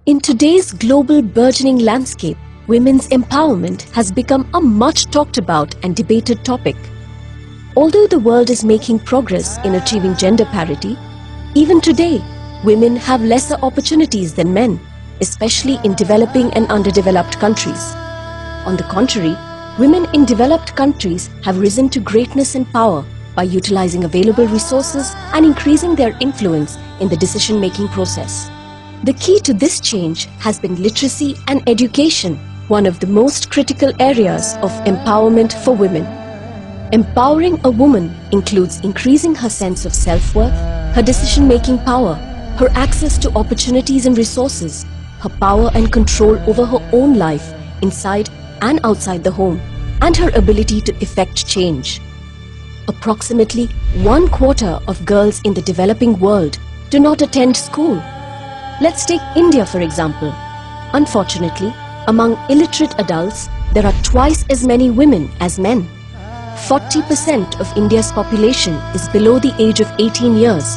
In today's global burgeoning landscape, women's empowerment has become a much talked about and debated topic. Although the world is making progress in achieving gender parity, even today, women have lesser opportunities than men, especially in developing and underdeveloped countries. On the contrary, women in developed countries have risen to greatness and power by utilizing available resources and increasing their influence in the decision-making process. The key to this change has been literacy and education, one of the most critical areas of empowerment for women. Empowering a woman includes increasing her sense of self-worth, her decision-making power, her access to opportunities and resources, her power and control over her own life inside and outside the home, and her ability to effect change. Approximately 1/4 of girls in the developing world do not attend school. Let's take India for example. Unfortunately, among illiterate adults, there are twice as many women as men. 40% of India's population is below the age of 18 years,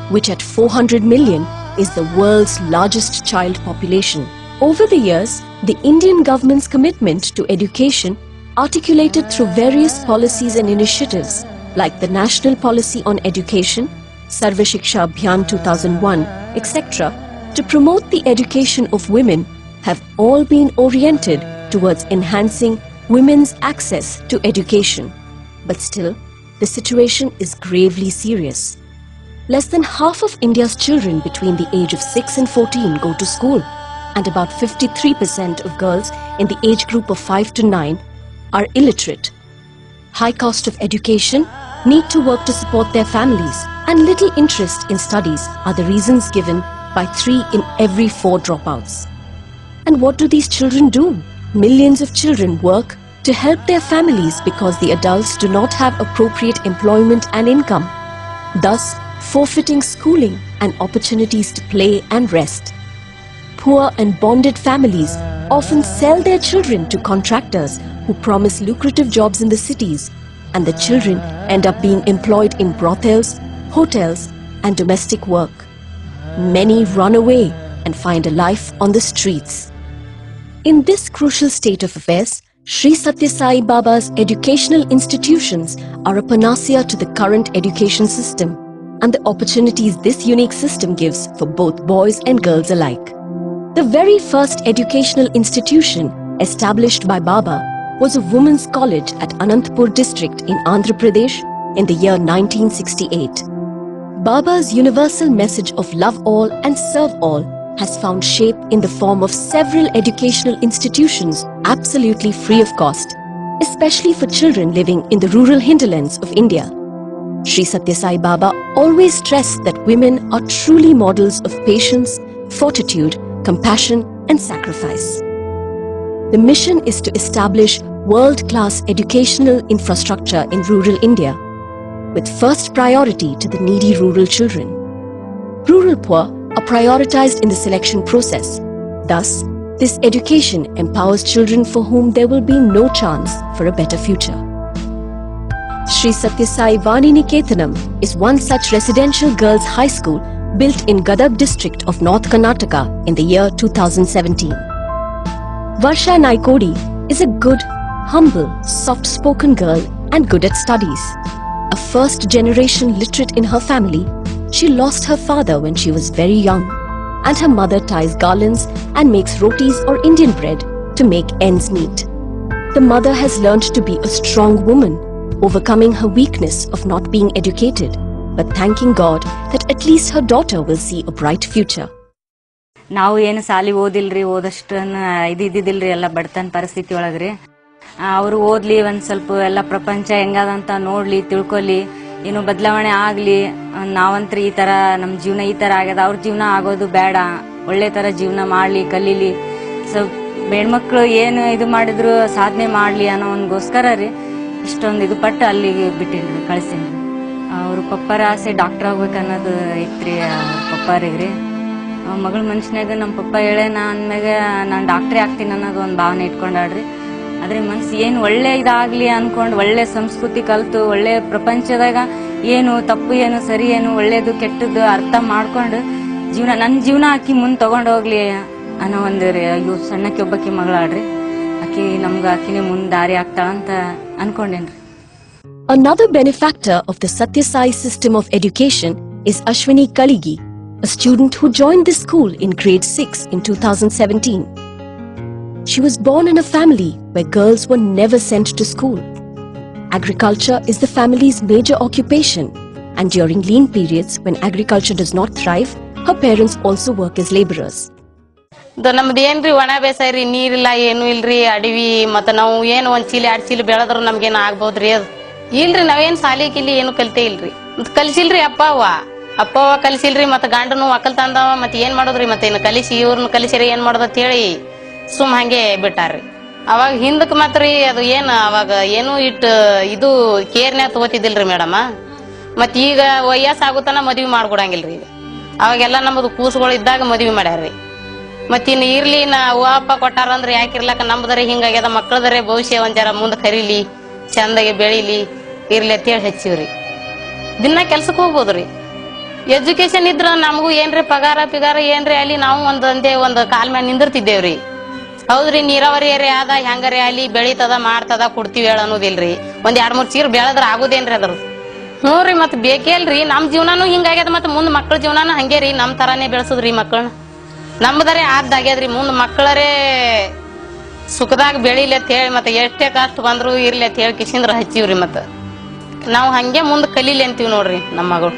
which at 400 million is the world's largest child population. Over the years, the Indian government's commitment to education, articulated through various policies and initiatives like the National Policy on Education, Sarva Shiksha Abhiyan 2001, etc., to promote the education of women have all been oriented towards enhancing women's access to education. But still, the situation is gravely serious. Less than half of India's children between the age of 6 and 14 go to school, and about 53% of girls in the age group of 5 to 9 are illiterate. High cost of education, need to work to support their families, and little interest in studies are the reasons given by 3 in every 4 dropouts. And what do these children do? Millions of children work to help their families because the adults do not have appropriate employment and income, thus forfeiting schooling and opportunities to play and rest. Poor and bonded families often sell their children to contractors who promise lucrative jobs in the cities, and the children end up being employed in brothels, hotels, and domestic work. Many run away and find a life on the streets. In this crucial state of affairs, Sri Sathya Sai Baba's educational institutions are a panacea to the current education system and the opportunities this unique system gives for both boys and girls alike. The very first educational institution established by Baba was a women's college at Anantapur district in Andhra Pradesh in the year 1968. Baba's universal message of love all and serve all has found shape in the form of several educational institutions absolutely free of cost, especially for children living in the rural hinterlands of India. Sri Sathya Sai Baba always stressed that women are truly models of patience, fortitude, compassion, and sacrifice. The mission is to establish world-class educational infrastructure in rural India, with first priority to the needy rural children. Rural poor are prioritized in the selection process. Thus, this education empowers children for whom there will be no chance for a better future. Sri Sathya Sai Vani Niketanam is one such residential girls' high school built in Gadag district of North Karnataka in the year 2017. Varsha Naikodi is a good, humble, soft-spoken girl and good at studies. A first-generation literate in her family, she lost her father when she was very young, and her mother ties garlands and makes rotis or Indian bread to make ends meet. The mother has learned to be a strong woman, overcoming her weakness of not being educated, but thanking God that at least her daughter will see a bright future. ನಾವು ಏನು ಸಾಲಿ ಓದಿಲ್ರಿ, ಓದಷ್ಟನ್ನು ಇದ್ದಿದ್ದಿಲ್ರಿ, ಎಲ್ಲ ಬಡತನ ಪರಿಸ್ಥಿತಿ ಒಳಗ್ರಿ. ಅವರು ಓದ್ಲಿ, ಒಂದು ಸ್ವಲ್ಪ ಎಲ್ಲ ಪ್ರಪಂಚ ಹೆಂಗದಂತ ನೋಡ್ಲಿ, ತಿಳ್ಕೊಲಿ, ಏನು ಬದಲಾವಣೆ ಆಗಲಿ. ನಾವಂತ್ರಿ ಈ ಥರ ನಮ್ಮ ಜೀವನ ಈ ಥರ ಆಗ್ಯದ, ಅವ್ರ ಜೀವನ ಆಗೋದು ಬೇಡ, ಒಳ್ಳೆ ಥರ ಜೀವನ ಮಾಡಲಿ, ಕಲೀಲಿ. ಹೆಣ್ಮಕ್ಳು ಏನು ಇದು ಮಾಡಿದ್ರು ಸಾಧನೆ ಮಾಡಲಿ ಅನ್ನೋ ಒಂದ್ಗೋಸ್ಕರ ರೀ ಇಷ್ಟೊಂದು ಇದು ಪಟ್ಟು ಅಲ್ಲಿಗೆ ಬಿಟ್ಟಿನ್ರಿ, ಕಳಿಸೀನಿ. ಅವ್ರ ಪಪ್ಪರ ಆಸೆ ಡಾಕ್ಟರ್ ಆಗ್ಬೇಕನ್ನೋದು ಐತ್ರಿ ಪಪ್ಪರಿಗೆ. ಮಗಳ ಮನ್ಸಿನಾಗ ನಮ್ಮ ಪಪ್ಪ ಹೇಳೇನ ಅಂದ್ಮ್ಯಾಗ ನಾನು ಡಾಕ್ಟ್ರೇ ಆಗ್ತೀನಿ ಅನ್ನೋದು ಒಂದು ಭಾವನೆ ಇಟ್ಕೊಂಡಾಡ್ರಿ. ಆದ್ರೆ ಮನ್ಸು ಏನು ಒಳ್ಳೆ ಇದಾಗ್ಲಿ ಅನ್ಕೊಂಡು ಒಳ್ಳೆ ಸಂಸ್ಕೃತಿ ಕಲ್ತು ಒಳ್ಳೆ ಪ್ರಪಂಚದಾಗ ಏನು ತಪ್ಪು ಏನು ಸರಿ ಏನು ಒಳ್ಳೇದು ಕೆಟ್ಟದ್ದು ಅರ್ಥ ಮಾಡ್ಕೊಂಡು ನನ್ನ ಜೀವನ ಹಾಕಿ ಮುಂದೆ ತಗೊಂಡು ಹೋಗ್ಲಿ ಅನ್ನೋ ಒಂದು ಇವ್ ಸಣ್ಣಕ್ಕೆ ಒಬ್ಬಕ್ಕೆ ಮಗಳಾಡ್ರಿ, ಆಕಿ ಆಕಿನೇ ಮುಂದೆ ದಾರಿ ಆಗ್ತಾಳಂತ ಅನ್ಕೊಂಡೇನ್ರಿ. Another benefactor of the Satya Sai system of education is Ashwini Kaligi, a student who joined this school in grade 6 in 2017. She was born in a family where girls were never sent to school. Agriculture is the family's major occupation, and during lean periods when agriculture does not thrive, her parents also work as laborers. ನಮ್ದು ಏನ್ರಿ ಒಣ ಬೇಸಾಯ ರೀ, ನೀರಿಲ್ಲ ಏನು ಇಲ್ರಿ, ಅಡವಿ. ಮತ್ತ ನಾವು ಏನು ಒಂದ್ ಚೀಲ 2 ಚೀಲ ಬೆಳೆದ್ರು ನಮ್ಗೇನ್ ಆಗ್ಬೋದ್ರಿ? ಅದು ಇಲ್ರಿ. ನಾವೇನ್ ಸಾಲಿ ಕಿಲಿ ಏನು ಕಲ್ತೇ ಇಲ್ರಿ. ಮತ್ ಕಲ್ಸಿಲ್ರಿ ಅಪ್ಪವ ಕಲ್ಸಿಲ್ರಿ. ಮತ್ತ ಗಂಡನು ಒಕ್ಕಲ್ ತಂದವ. ಮತ್ ಏನ್ ಮಾಡೋದ್ರಿ? ಮತ್ತೆ ಇನ್ನು ಕಲಿಸಿ ಇವ್ರನ್ನ ಕಲಿಸಿರಿ ಏನ್ ಮಾಡೋದ್ ಅಂತ ಹೇಳಿ ಸುಮ್ ಹಂಗೆ ಬಿಟ್ಟಾರ್ರಿ. ಅವಾಗ ಹಿಂದಕ್ ಮತ್ರಿ ಅದು ಏನ್ ಅವಾಗ ಏನು ಇದು ಕೇರ್ನ್ಯಾಗ ತಗೋತಿದ್ದಿಲ್ರಿ ಮೇಡಮ. ಮತ್ ಈಗ ವಯಸ್ಸು ಆಗುತ್ತಾನ ಮದ್ವಿ ಮಾಡ್ಕೊಡಂಗಿಲ್ರಿ. ಅವಾಗೆಲ್ಲ ನಮ್ಮದು ಕೂಸುಗಳು ಇದ್ದಾಗ ಮದ್ವಿ ಮಾಡ್ಯಾರ್ರಿ. ಮತ್ತಿನ್ ಇರ್ಲಿ ಅವ್ವ ಅಪ್ಪ ಕೊಟ್ಟಾರ ಅಂದ್ರೆ ಯಾಕಿರ್ಲಕ್ಕ, ನಮ್ದರೆ ಹಿಂಗಾಗ್ಯದ, ಮಕ್ಕಳದರೆ ಭವಿಷ್ಯ ಒಂಜಾರ ಮುಂದೆ ಕರೀಲಿ, ಚಂದಾಗಿ ಬೆಳಿಲಿ, ಇರ್ಲಿ ಅಂತ ಹೇಳಿ ಹಚ್ಚಿವ್ರಿ. ದಿನ ಕೆಲ್ಸಕ್ಕೆ ಹೋಗ್ಬೋದ್ರಿ. ಎಜುಕೇಶನ್ ಇದ್ರ ನಮಗೂ ಏನ್ರಿ ಪಗಾರ ಏನ್ರಿ ಅಲ್ಲಿ ನಾವು ಒಂದು ಕಾಲ್ ಮ್ಯಾಲ ನಿಂದಿರ್ತಿದ್ದೇವ್ರಿ. ಹೌದ್ರಿ, ನೀರಾವರಿ ಆದ ಹೆಂಗಾರೆ ಅಲ್ಲಿ ಬೆಳಿತದ ಮಾಡ್ತದ ಕೊಡ್ತೀವಿ ಹೇಳ ಅನ್ನೋದಿಲ್ರಿ. ಒಂದ್ 2-3 ಚೀರ್ ಬೆಳದ್ರ ಆಗುದೇನ್ರಿ ಅದ್ರ? ಹ್ಞೂ ರೀ. ಮತ್ ಬೇಕೇಲ್ರಿ. ನಮ್ ಜೀವನಾನು ಹಿಂಗಾಗ್ಯದ, ಮತ್ ಮುಂದ್ ಮಕ್ಳ ಜೀವನಾನು ಹಂಗೆ ರೀ. ನಮ್ ತರಾನೇ ಬೆಳೆಸುದ್ರಿ ಮಕ್ಕಳನ್ನ. ನಮ್ದರೆ ಆಗ್ದಾಗ್ಯದ್ರಿ. ಮುಂದ್ ಮಕ್ಕಳರೇ ಸುಖದಾಗ ಬೆಳಿಲಿ ಅಂತ ಹೇಳಿ ಮತ್ತೆ ಎಷ್ಟೇ ಕಷ್ಟ ಬಂದ್ರು ಇರ್ಲಿ ಅಂತ ಹೇಳಿ ಕಿಶಿಂದ್ರ ಹಚ್ಚಿವ್ರಿ. ಮತ್ತ ನಾವು ಹಂಗೆ ಮುಂದ್ ಕಲೀಲಿ ಅಂತೀವಿ ನೋಡ್ರಿ. ನಮ್ಮ ಮಗಳು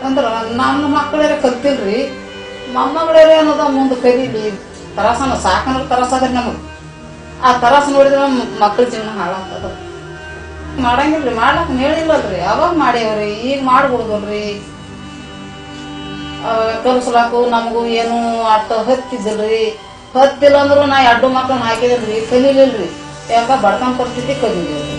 ಅಂದ್ರ ನಮ್ಮ ಮಕ್ಕಳೇ ಕಲ್ತಿಲ್ರಿ, ಮೊಮ್ಮಗಳೇ ಅನ್ನೋದ ಮುಂದೆ ಕಲೀಲಿ. ತರಾಸನ ಸಾಕನ ತರಾಸದ್ರಿ ನಮಗ್. ಆ ತರಾಸ ನೋಡಿದ್ರ ಮಕ್ಕಳ ಜೀವನ ಹಾಳಾಗ್ತದ. ಮಾಡಂಗಿಲ್ರಿ, ಮಾಡ್ಲಕ್ ಹೇಳಿಲ್ಲಲ್ರಿ. ಅವಾಗ ಮಾಡೇವ್ರಿ, ಈಗ ಮಾಡ್ಬಿಡುದಲ್ರಿ. ಕಲ್ಸಲಾಕು ನಮಗೂ ಏನು ಅಟ್ಟ ಹತ್ತಿದ್ದಿಲ್ರಿ. ಹತ್ತಿಲ್ಲ ಅಂದ್ರು ನಾ 2 ಮಕ್ಕಳನ್ನ ಹಾಕಿದಿಲ್ರಿ, ಕಲೀಲಿಲ್ರಿ. ಯಾಕ ಬಡ್ಕೊಂಡ್ ಪರಿಸ್ಥಿತಿ ಕಲೀಲಿಲ್ರಿ.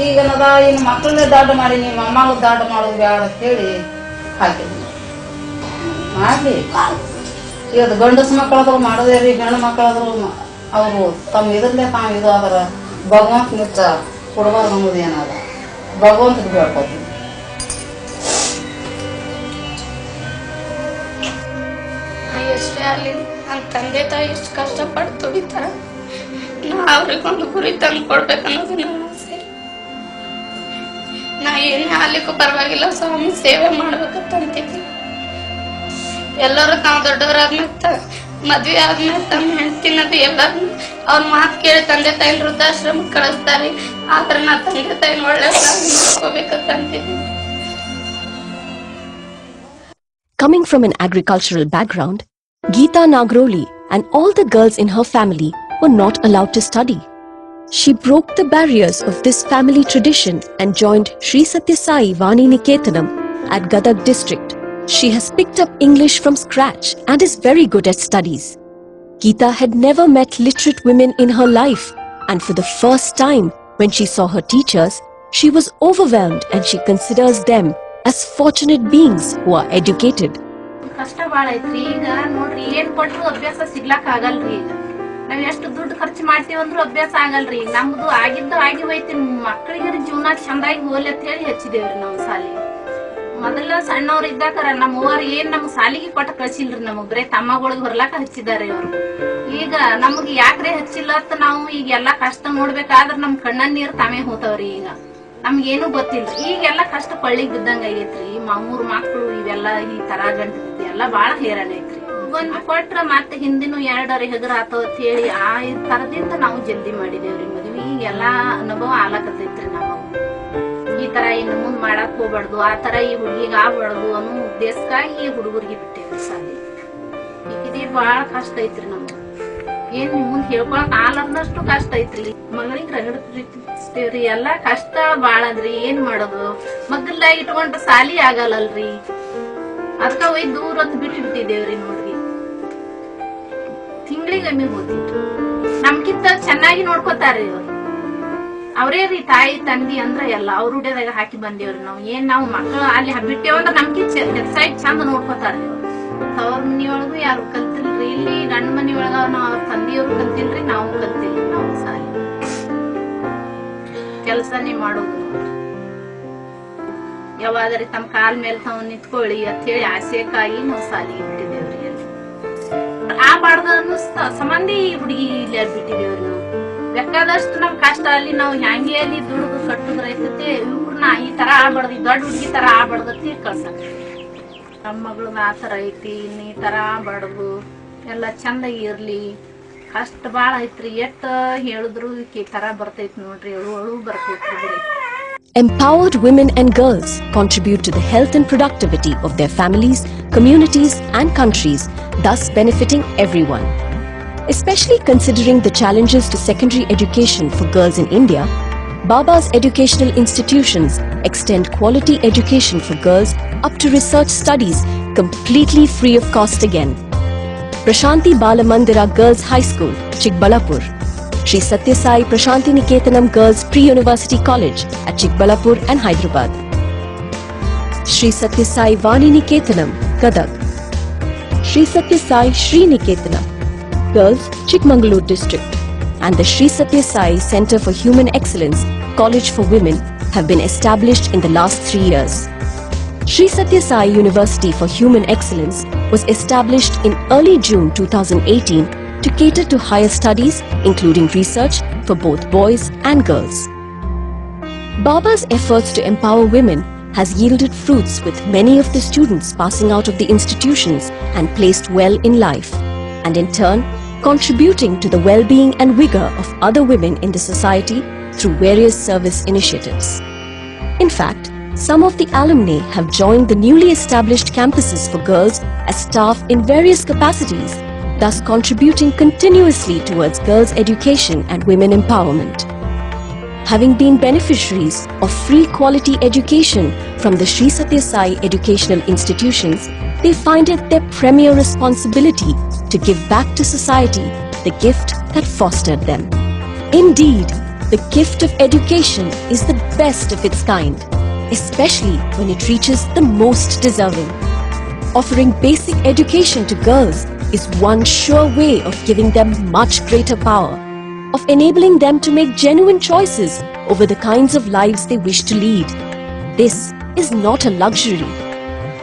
ಈಗನದ ಇನ್ನು ಮಕ್ಕಳನ್ನೇ ದಾಡ ಮಾಡೀನಿ, ಮೊಮ್ಮಗಳು ದಾಡ ಮಾಡೋದು ಬೇಡ ಅಂತ ಹೇಳಿ ಹಾಕಿದ್ವಿ. ಮಾಡ್ಲಿ, ಈಗ ಗಂಡಸ ಮಕ್ಕಳಾದ್ರು ಮಾಡೋದೇ ರೀ. ಹೆಣ್ಣು ಮಕ್ಕಳಾದ್ರು ಅವರು ತಮ್ಮ ಇದ್ರಲ್ಲೇ ತಾವು ಇದು ಆದ್ರ ಭಗವಂತ ನಿಚ್ಚ ಕೊಡಬಾರ್ದು ಅನ್ನೋದು ಏನದ, ಭಗವಂತಗೆ ಬೇಡ್ಕೊತೀವಿ. ಎಷ್ಟೇ ಅಲ್ಲಿ ನನ್ನ ತಂದೆ ತಾಯಿ ಎಷ್ಟು ಕಷ್ಟಪಟ್ಟು ದುಡಿತಾರ, ನಾ ಅವ್ರಿಗೊಂದು ಗುರಿ ತಂದು ಕೊಡ್ಬೇಕನ್ನೋದು ನನ್ನ ಆಸೆ. ನಾ ಏನೇ ಆಗ್ಲಿಕ್ಕೂ ಪರವಾಗಿಲ್ಲ, ಸ್ವಾಮಿ ಸೇವೆ ಮಾಡ್ಬೇಕಂತಿದ್ವಿ. ಎಲ್ಲರೂ ತಾವು ದೊಡ್ಡವರಾದ್ಮೇಲೆ ಮದ್ವೆ ಆದ್ಮೇಲೆ ತಮ್ಮ ಹೆಂಡತಿನದು ಎಲ್ಲರೂ ಅವ್ರ ಮಾತು ಕೇಳಿ ತಂದೆ ತಾಯಿನ ವೃದ್ಧಾಶ್ರಮಕ್ಕೆ ಕಳಿಸ್ತಾರೆ. ಆದ್ರೆ ನಾ ತಂದೆ ತಾಯಿನ ಒಳ್ಳೆ ನೋಡ್ಕೋಬೇಕಂತಿದ್ವಿ. Coming from an agricultural background, Geeta Nagroli and all the girls in her family were not allowed to study. She broke the barriers of this family tradition and joined Sri Satya Sai Vani Niketanam at Gadag district. She has picked up English from scratch and is very good at studies. Geeta had never met literate women in her life, and for the first time when she saw her teachers, she was overwhelmed and she considers them as fortunate beings who are educated. ಕಷ್ಟ ಬಾಳ ಐತ್ರಿ. ಈಗ ನೋಡ್ರಿ, ಏನ್ ಕೊಟ್ರು ಅಭ್ಯಾಸ ಸಿಗ್ಲಾಕ್ ಆಗಲ್ರಿ. ಈಗ ನಾವ್ ಎಷ್ಟು ದುಡ್ಡು ಖರ್ಚು ಮಾಡ್ತೀವಂದ್ರು ಅಭ್ಯಾಸ ಆಗಲ್ರಿ. ನಮ್ದು ಆಗಿದ್ದು ಆಗಿ ಹೋಯ್ತಿ. ಮಕ್ಕಳಿಗೆ ಜೀವನ ಚಂದಾಗಿ ಹೋಲಿ ಅಂತ ಹೇಳಿ ಹಚ್ಚಿದೇವ್ರಿ ನಾವು ಸಾಲಿ. ಮೊದಲ ಸಣ್ಣವ್ರ ಇದ್ದಾಕರ ನಮ್ಮ ಅವ್ವಾರ ಏನ್ ನಮ್ಗ್ ಸಾಲಿಗೆ ಕೊಟ್ಟ ಕಳ್ಸಿಲ್ರಿ. ನಮಗ್ ಬರೇ ತಮ್ಮಗಳಿಗೆ ಬರ್ಲಾಕ ಹಚ್ಚಿದಾರೆ ಅವ್ರು. ಈಗ ನಮಗ್ ಯಾಕ್ರೆ ಹಚ್ಚಿಲ್ಲ ಅಂತ ನಾವು ಈಗ ಎಲ್ಲಾ ಕಷ್ಟ ನೋಡ್ಬೇಕಾದ್ರ ನಮ್ ಕಣ್ಣ ನೀರ್ ತಾವೇ ಹೋತಾವ್ರಿ. ಈಗ ನಮ್ಗೇನು ಗೊತ್ತಿಲ್ರಿ. ಈಗೆಲ್ಲಾ ಕಷ್ಟ ಕೊಳ್ಳಿಗ್ ಬಿದ್ದಂಗ ಆಗೈತ್ರಿ. 3 ಮಕ್ಳು ಇವೆಲ್ಲ ಈ ತರ ಗಂಟು ಎಲ್ಲ ಬಾಳ ಹೇರಾಣ ಐತ್ರಿ. ಒಂದ್ ಕೊಟ್ರ ಮತ್ತೆ ಹಿಂದಿನ 2 ಹೆಗರ ಆತವ ಅಂತ ಹೇಳಿ ಆ ತರದಿಂದ ನಾವು ಜಲ್ದಿ ಮಾಡಿದೇವ್ರಿ ಮದ್ವಿ. ಈಗೆಲ್ಲಾ ಅನುಭವ ಆಲಕತೈತ್ರಿ. ನಾವು ಈ ತರ ಇನ್ನು ಮುಂದ್ ಮಾಡಕ್ ಹೋಗ್ಬಾರ್ದು, ಆ ತರ ಈ ಹುಡುಗಿಗೆ ಆಗ್ಬಾರ್ದು ಅನ್ನೋ ಉದ್ದೇಶಕ್ಕಾಗಿ ಈ ಹುಡುಗರಿಗೆ ಬಿಟ್ಟೇವ್ರಿ ಸಾಲಿ. ಇದೇ ಬಾಳ ಕಷ್ಟ ಐತ್ರಿ. ನಮ್ಗೆ ಏನ್ ಮುಂದ್ ಹೇಳ್ಕೊಳಕ್ ಆಲದಷ್ಟು ಕಷ್ಟ ಐತ್ರಿ. ಮಗಳಿಗೆ ರಗಡ್ತೀವ್ರಿ. ಎಲ್ಲಾ ಕಷ್ಟ ಬಾಳದ್ರಿ. ಏನ್ ಮಾಡೋದು? ಮಗ್ಗಲ್ದಾಗ ಇಟ್ಕೊಂಡ್ರ ಸಾಲಿ ಆಗಲ್ಲಲ್ರಿ. ಅದಕ್ಕ ಹೋಯ್ ದೂರ ಅಂತ ಬಿಟ್ಟು ಬಿಟ್ಟಿದ್ದೇವ್ರಿ. ನೋಡ್ರಿ, ತಿಂಗಳಿಗೊಮ್ಮೆ ಹೋಗ್ತಿದ್ರು. ನಮ್ಗಿಂತ ಚೆನ್ನಾಗಿ ನೋಡ್ಕೋತಾರ್ರಿ ಅವ್ರು. ಅವ್ರೇ ರೀ ತಾಯಿ ತಂದಿ ಅಂದ್ರ ಎಲ್ಲ ಅವ್ರ ಹುಡ್ಯದಾಗ ಹಾಕಿ ಬಂದೇವ್ರಿ ನಾವು. ನಾವು ಮಕ್ಕಳು ಅಲ್ಲಿ ಬಿಟ್ಟೇವಂದ್ರ ನಮ್ಗಿಂತ ಹೆಚ್ಚಾಗಿ ಚಂದ ನೋಡ್ಕೋತಾರ್ರಿ ಅವ್ರು. ತವ್ರ ಮನಿಯೊಳಗು ಯಾರು ಕಲ್ತಿಲ್ರಿ. ಇಲ್ಲಿ ಗಂಡ ಮನಿ ಒಳಗ ಅವ್ರ ತಂದಿಯವ್ರು ಕಲ್ತಿಲ್ರಿ, ನಾವು ಕಲ್ತಿಲ್ರಿ. ನಾವು ಸಾಲಿ ಕೆಲ್ಸನೇ ಮಾಡೋದು. ಯಾವಾದ್ರಿ ತಮ್ಮ ಕಾಲ್ ಮೇಲೆ ತಾವ್ ನಿಂತ್ಕೊಳ್ಳಿ ಅಂತ ಹೇಳಿ ಆಸೆಕಾಗಿ ನಾವು ಸಾಲಿಗೆ ಬಿಟ್ಟಿದ್ದೇವ್ರಿ. ಆ ಮಾಡಬಾರ್ದು ಅನ್ನಿಸ್ತ ಸಂಬಂಧಿ ಹುಡುಗಿ ಇಲ್ಲಿ ಬಿಟ್ಟಿದೇವ್ರಿ ನಾವು. ಬೇಕಾದಷ್ಟು ನಮ್ ಕಷ್ಟ ಅಲ್ಲಿ ನಾವು ಹ್ಯಾಂಗೆ ಅಲ್ಲಿ ದುಡ್ದು ಕಟ್ಟುದ್ರ ಐತತಿ ಇವ್ರನ್ನ ಈ ತರ ಆಗ್ಬಾರ್ದು, ದೊಡ್ಡ ಹುಡುಗಿ ತರ ಆಗ್ಬಾರ್ದತಿ ಕಳ್ಸಕ್. ನಮ್ಮ ಮಗಳನ್ನ ಆ ತರ ಐತಿ, ಇನ್ನು ಈ ತರ ಆಗ್ಬಾರ್ದು, ಎಲ್ಲ ಚಂದಾಗಿ ಇರ್ಲಿ. ಕಷ್ಟ ಬಾಳ ಐತ್ರಿ, ಎಷ್ಟ ಹೇಳಿದ್ರು ಈ ತರ ಬರ್ತೈತಿ ನೋಡ್ರಿ, ಅಳು ಬರ್ತೈತ್ರಿ ಬರೀ. Empowered women and girls contribute to the health and productivity of their families, communities and countries, thus benefiting everyone. Especially considering the challenges to secondary education for girls in India, Baba's educational institutions extend quality education for girls up to research studies completely free of cost again. Prashanti Balamandira Girls High School, Chikbalapur. Sri Satya Sai Prashanti Niketanam Girls Pre-University College at Chikbalapur and Hyderabad. Sri Satya Sai Vani Niketanam, Gadag. Sri Satya Sai Shri Niketanam Girls, Chikmagalur District, and the Sri Satya Sai Center for Human Excellence College for Women have been established in the last 3 years. Sri Satya Sai University for Human Excellence was established in early June 2018 to cater to higher studies, including research for both boys and girls. Baba's efforts to empower women has yielded fruits, with many of the students passing out of the institutions and placed well in life, and in turn contributing to the well-being and vigor of other women in the society through various service initiatives. In fact, some of the alumni have joined the newly established campuses for girls as staff in various capacities, thus contributing continuously towards girls' education and women empowerment. Having been beneficiaries of free quality education from the Sri Satya Sai educational institutions, they find it their premier responsibility to give back to society the gift that fostered them. Indeed, the gift of education is the best of its kind, especially when it reaches the most deserving. Offering basic education to girls is one sure way of giving them much greater power, of enabling them to make genuine choices over the kinds of lives they wish to lead. This is not a luxury.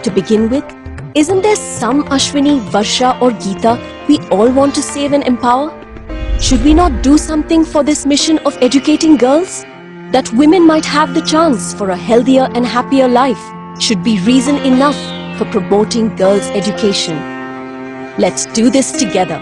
To begin with, isn't there some Ashwini, Varsha or Geeta we all want to save and empower? Should we not do something for this mission of educating girls? That women might have the chance for a healthier and happier life should be reason enough for promoting girls' education. Let's do this together.